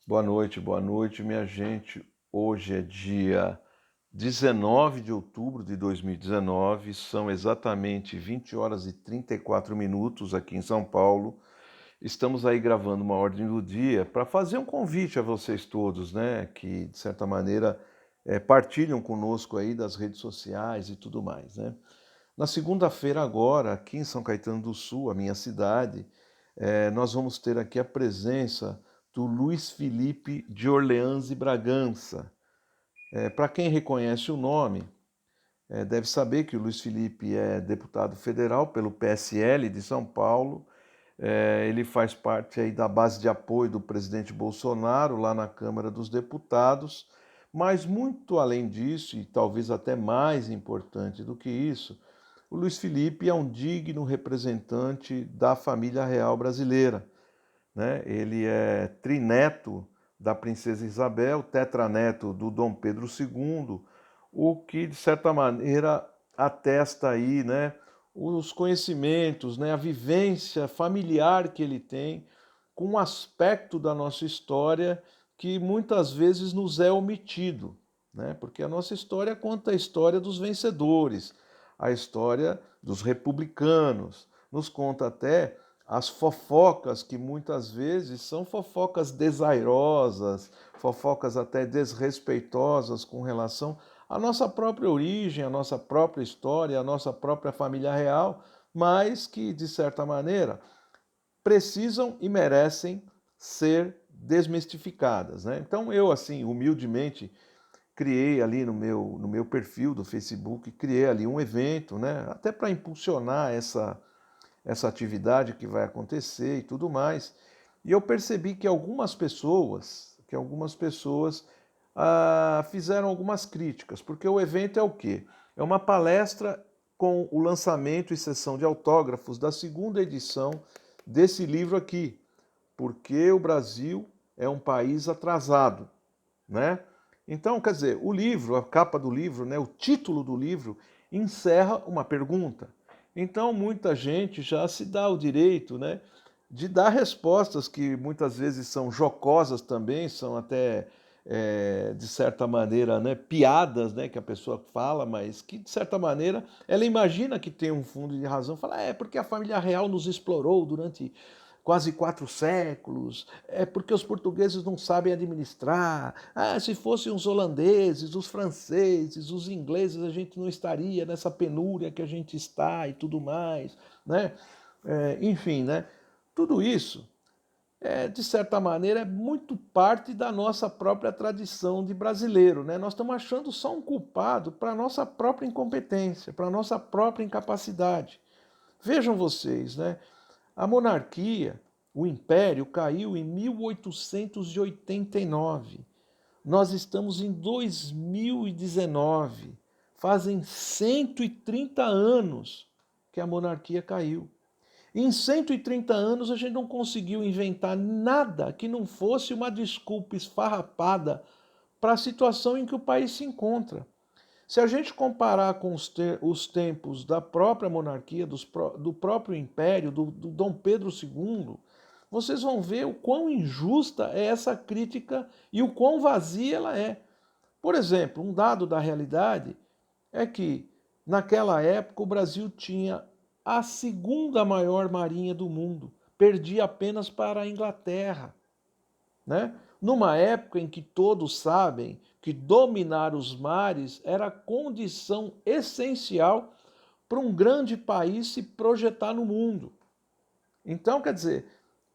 Boa noite, minha gente. Hoje é dia 19 de outubro de 2019, são exatamente 20 horas e 34 minutos aqui em São Paulo. Estamos aí gravando uma ordem do dia para fazer um convite a vocês todos, né, que de certa maneira partilham conosco aí das redes sociais e tudo mais, né. Na segunda-feira agora, aqui em São Caetano do Sul, a minha cidade, nós vamos ter aqui a presença do Luiz Felipe de Orleans e Bragança. Para quem reconhece o nome, deve saber que o Luiz Felipe é deputado federal pelo PSL de São Paulo. Ele faz parte aí da base de apoio do presidente Bolsonaro lá na Câmara dos Deputados, mas muito além disso, e talvez até mais importante do que isso, o Luiz Felipe é um digno representante da família real brasileira, né? Ele é trineto da princesa Isabel, tetraneto do Dom Pedro II, o que de certa maneira atesta aí, né, os conhecimentos, né, a vivência familiar que ele tem com um aspecto da nossa história que muitas vezes nos é omitido, né? Porque a nossa história conta a história dos vencedores, a história dos republicanos, nos conta até as fofocas que muitas vezes são fofocas desairosas, fofocas até desrespeitosas com relação à nossa própria origem, à nossa própria história, à nossa própria família real, mas que, de certa maneira, precisam e merecem ser desmistificadas, né? Então eu, assim, humildemente, criei ali no meu perfil do Facebook, criei ali um evento, né? Até para impulsionar essa atividade que vai acontecer e tudo mais. E eu percebi que algumas pessoas fizeram algumas críticas, porque o evento é o quê? É uma palestra com o lançamento e sessão de autógrafos da segunda edição desse livro aqui, Porque o Brasil é um país atrasado, né? Então, quer dizer, o livro, a capa do livro, né, o título do livro, encerra uma pergunta. Então, muita gente já se dá o direito, né, de dar respostas que muitas vezes são jocosas também, são até, de certa maneira, né, piadas, né, que a pessoa fala, mas que, de certa maneira, ela imagina que tem um fundo de razão. Fala, porque a família real nos explorou durante quase 4 séculos, é porque os portugueses não sabem administrar. Se fossem os holandeses, os franceses, os ingleses, a gente não estaria nessa penúria que a gente está e tudo mais, né? Enfim, né? Tudo isso, de certa maneira, é muito parte da nossa própria tradição de brasileiro, né? Nós estamos achando só um culpado para a nossa própria incompetência, para a nossa própria incapacidade. Vejam vocês, né? A monarquia, o império, caiu em 1889. Nós estamos em 2019. Fazem 130 anos que a monarquia caiu. Em 130 anos a gente não conseguiu inventar nada que não fosse uma desculpa esfarrapada para a situação em que o país se encontra. Se a gente comparar com os tempos da própria monarquia, do próprio império, do Dom Pedro II, vocês vão ver o quão injusta é essa crítica e o quão vazia ela é. Por exemplo, um dado da realidade é que, naquela época, o Brasil tinha a segunda maior marinha do mundo, perdia apenas para a Inglaterra, né? Numa época em que todos sabem que dominar os mares era condição essencial para um grande país se projetar no mundo. Então, quer dizer,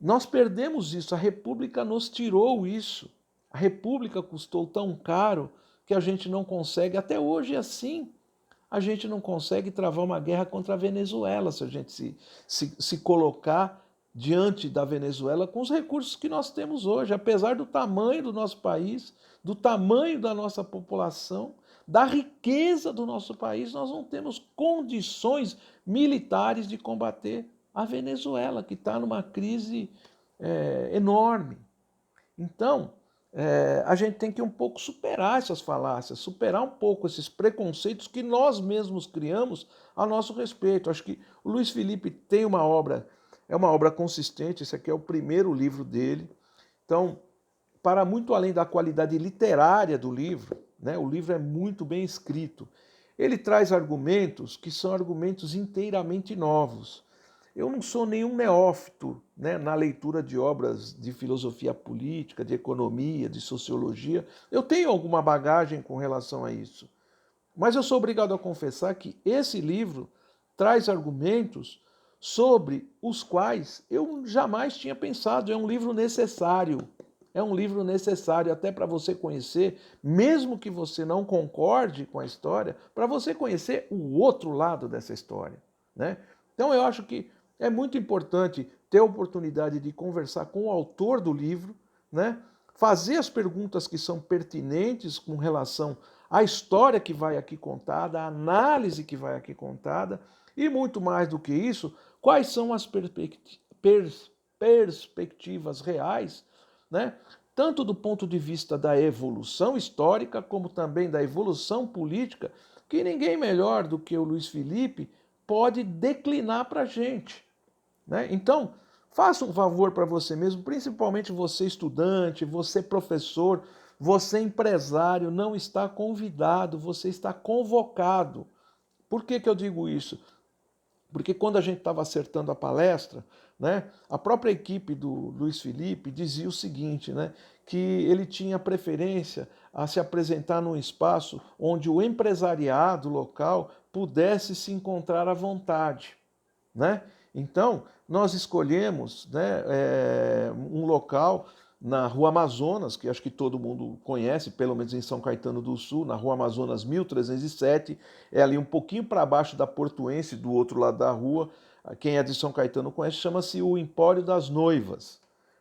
nós perdemos isso, a República nos tirou isso. A República custou tão caro que a gente não consegue, até hoje é assim, a gente não consegue travar uma guerra contra a Venezuela se a gente se colocar diante da Venezuela com os recursos que nós temos hoje, apesar do tamanho do nosso país, do tamanho da nossa população, da riqueza do nosso país, nós não temos condições militares de combater a Venezuela, que está numa crise enorme. Então, a gente tem que um pouco superar essas falácias, superar um pouco esses preconceitos que nós mesmos criamos a nosso respeito. Acho que o Luiz Felipe tem é uma obra consistente, esse aqui é o primeiro livro dele. Então, para muito além da qualidade literária do livro, né? O livro é muito bem escrito. Ele traz argumentos que são argumentos inteiramente novos. Eu não sou nenhum neófito, né, na leitura de obras de filosofia política, de economia, de sociologia. Eu tenho alguma bagagem com relação a isso. Mas eu sou obrigado a confessar que esse livro traz argumentos sobre os quais eu jamais tinha pensado. É um livro necessário. É um livro necessário até para você conhecer, mesmo que você não concorde com a história, para você conhecer o outro lado dessa história, né? Então eu acho que é muito importante ter a oportunidade de conversar com o autor do livro, né? Fazer as perguntas que são pertinentes com relação à história que vai aqui contada, a análise que vai aqui contada, e muito mais do que isso, quais são as perspectivas reais, né? Tanto do ponto de vista da evolução histórica, como também da evolução política, que ninguém melhor do que o Luiz Felipe pode declinar para a gente, né? Então, faça um favor para você mesmo, principalmente você estudante, você professor, você empresário, não está convidado, você está convocado. Por que eu digo isso? Porque quando a gente estava acertando a palestra, né, a própria equipe do Luiz Felipe dizia o seguinte, né, que ele tinha preferência a se apresentar num espaço onde o empresariado local pudesse se encontrar à vontade, né? Então, nós escolhemos, né, um local na Rua Amazonas, que acho que todo mundo conhece, pelo menos em São Caetano do Sul, na Rua Amazonas 1307, é ali um pouquinho para baixo da Portuense, do outro lado da rua. Quem é de São Caetano conhece, chama-se o Empório das Noivas,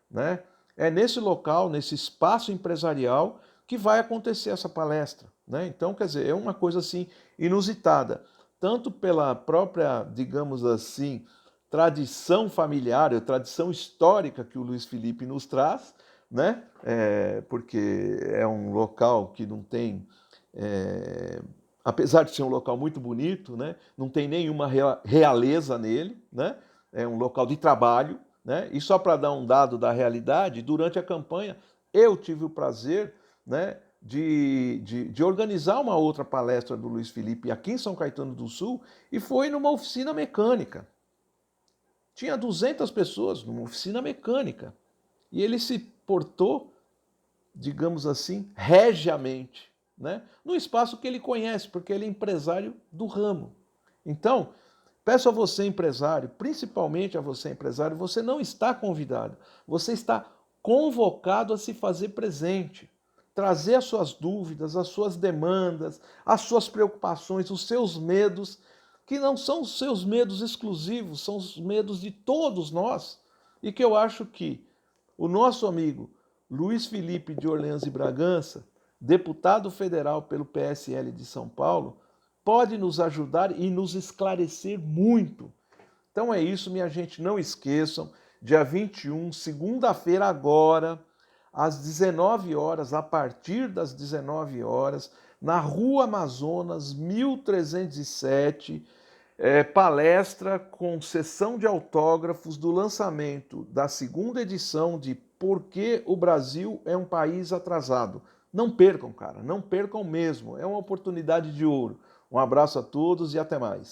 né? É nesse local, nesse espaço empresarial, que vai acontecer essa palestra, né? Então, quer dizer, é uma coisa assim inusitada, tanto pela própria, digamos assim, tradição familiar, tradição histórica que o Luiz Felipe nos traz, né? Porque é um local que não tem, apesar de ser um local muito bonito, né? Não tem nenhuma realeza nele, né? É um local de trabalho, né? E só para dar um dado da realidade, durante a campanha eu tive o prazer, né, de organizar uma outra palestra do Luiz Felipe aqui em São Caetano do Sul, e foi numa oficina mecânica. Tinha 200 pessoas numa oficina mecânica. E ele se portou, digamos assim, regiamente, né? No espaço que ele conhece, porque ele é empresário do ramo. Então, peço a você, empresário, principalmente a você, empresário, você não está convidado, você está convocado a se fazer presente, trazer as suas dúvidas, as suas demandas, as suas preocupações, os seus medos, que não são os seus medos exclusivos, são os medos de todos nós, e que eu acho que o nosso amigo Luiz Felipe de Orleans e Bragança, deputado federal pelo PSL de São Paulo, pode nos ajudar e nos esclarecer muito. Então é isso, minha gente, não esqueçam, dia 21, segunda-feira agora, às 19 horas, a partir das 19 horas, na Rua Amazonas, 1307, palestra com sessão de autógrafos do lançamento da segunda edição de Por que o Brasil é um País Atrasado. Não percam, cara, não percam mesmo. É uma oportunidade de ouro. Um abraço a todos e até mais.